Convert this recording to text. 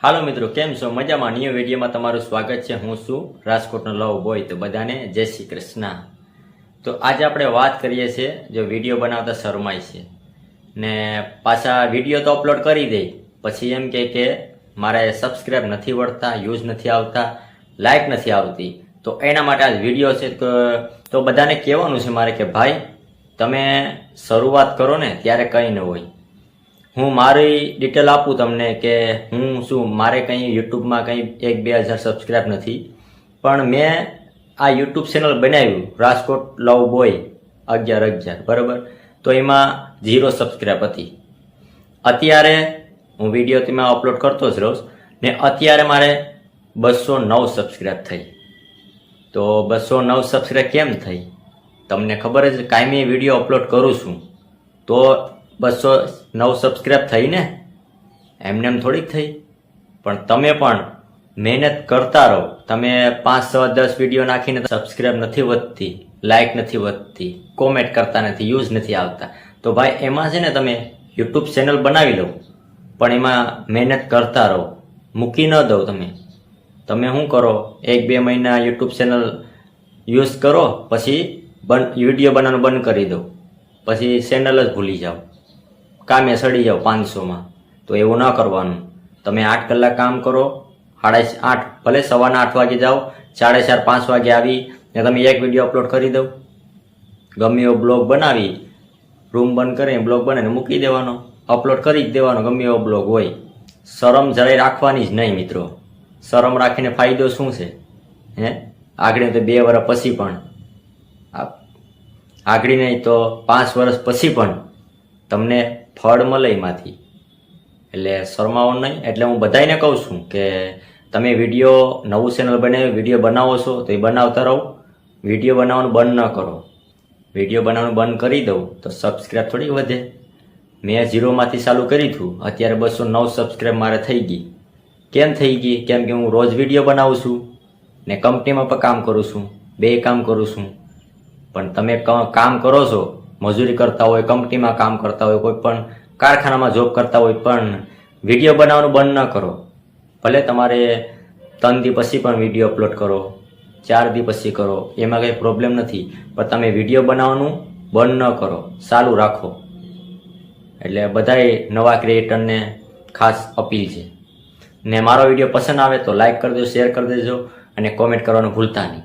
હાલો મિત્રો, કેમ છો? મજામાં? ન્યૂ વિડીયોમાં તમારું સ્વાગત છે. હું છું રાજકોટનો લવ બોય. તો બધાને જય શ્રી કૃષ્ણ. તો આજે આપણે વાત કરીએ છીએ જો વિડીયો બનાવતા શરમાય છે ને પાછા વિડીયો તો અપલોડ કરી દે, પછી એમ કે મારે સબસ્ક્રાઈબ નથી વળતા, યુઝ નથી આવતા, લાઈક નથી આવતી. તો એના માટે આ વિડીયો છે. તો બધાને કહેવાનું છે મારે કે ભાઈ, તમે શરૂઆત કરો ને ત્યારે કંઈ ન હોય. હું મારી ડિટેલ આપું તમને કે હું શું, મારે કંઈ યુટ્યુબમાં કંઈ 1-2 હજાર સબસ્ક્રાઈબ નથી, પણ મેં આ યુટ્યુબ ચેનલ બનાવ્યું રાજકોટ લવ બોય 11,000 બરાબર. તો એમાં 0 સબસ્ક્રાઈબ હતી. અત્યારે હું વિડીયો તેમાં અપલોડ કરતો જ રહું ને અત્યારે મારે 209 સબસ્ક્રાઈબ થઈ. તો 209 સબસ્ક્રાઈબ કેમ થઈ તમને ખબર જ, કાયમી વિડીયો અપલોડ કરું છું તો 209 સબસ્ક્રાઈબ થઈ ને, એમને એમ થોડીક થઈ. પણ તમે પણ મહેનત કરતા રહો. તમે 5, 6, 10 વિડીયો નાખીને સબસ્ક્રાઈબ નથી વધતી, લાઈક નથી વધતી, કોમેન્ટ કરતા નથી, યુઝ નથી આવતા, તો ભાઈ એમાં છે ને તમે યુટ્યુબ ચેનલ બનાવી લો, પણ એમાં મહેનત કરતા રહો. મૂકી ન દો. તમે શું કરો, 1-2 મહિના યુટ્યુબ ચેનલ યુઝ કરો, પછી વિડીયો બનાવવાનું બંધ કરી દો, પછી ચેનલ જ ભૂલી જાઓ, કામે સડી જાઓ 500માં. તો એવું ન કરવાનું. તમે 8 કલાક કામ કરો, 8:30, ભલે સવારના 8 વાગે જાઓ, 4:30, 5 વાગે આવી ને તમે એક વિડીયો અપલોડ કરી દો. ગમે એવો બ્લોગ બનાવી, રૂમ બંધ કરીને બ્લોગ બનાવીને મૂકી દેવાનો, અપલોડ કરી જ દેવાનો. ગમે એવો બ્લોગ હોય. શરમ જરાય રાખવાની જ નહીં મિત્રો. શરમ રાખીને ફાયદો શું છે? આગળ તો 2 વર્ષ પછી પણ, આગળ નહીં તો 5 વર્ષ પછી પણ તમને ફળ મળે એમાંથી. એટલે શરમાવો નહીં. એટલે હું બધાને કહું છું કે તમે વિડીયો, નવું ચેનલ બનાવી વિડીયો બનાવો છો તો એ બનાવતા રહો. વિડીયો બનાવવાનું બંધ ન કરો. વિડીયો બનાવવાનું બંધ કરી દઉં તો સબસ્ક્રાઈબ થોડી વધે. મેં 0માંથી ચાલુ કર્યું હતું, અત્યારે 209 સબસ્ક્રાઈબ મારે થઈ ગઈ. કેમ થઈ ગઈ? કેમ કે હું રોજ વિડીયો બનાવું છું ને કંપનીમાં પણ કામ કરું છું, 2 કામ કરું છું. પણ તમે કામ કરો છો, મજૂરી કરતા હોય, કંપનીમાં કામ કરતા હોય, કોઈ પણ કારખાનામાં જોબ કરતા હોય, પણ વિડીયો બનાવવાનું બંધ ન કરો. ભલે તમારે 3 દી પછી પણ વિડીયો અપલોડ કરો, 4 દી પછી કરો, એમાં કંઈ પ્રોબ્લેમ નથી, પણ તમે વિડીયો બનાવવાનું બંધ ન કરો, ચાલુ રાખો. એટલે બધાએ નવા ક્રિએટરને ખાસ અપીલ છે. ને મારો વિડીયો પસંદ આવે તો લાઈક કરી દેજો, શેર કરી દેજો અને કોમેન્ટ કરવાનું ભૂલતા નહીં.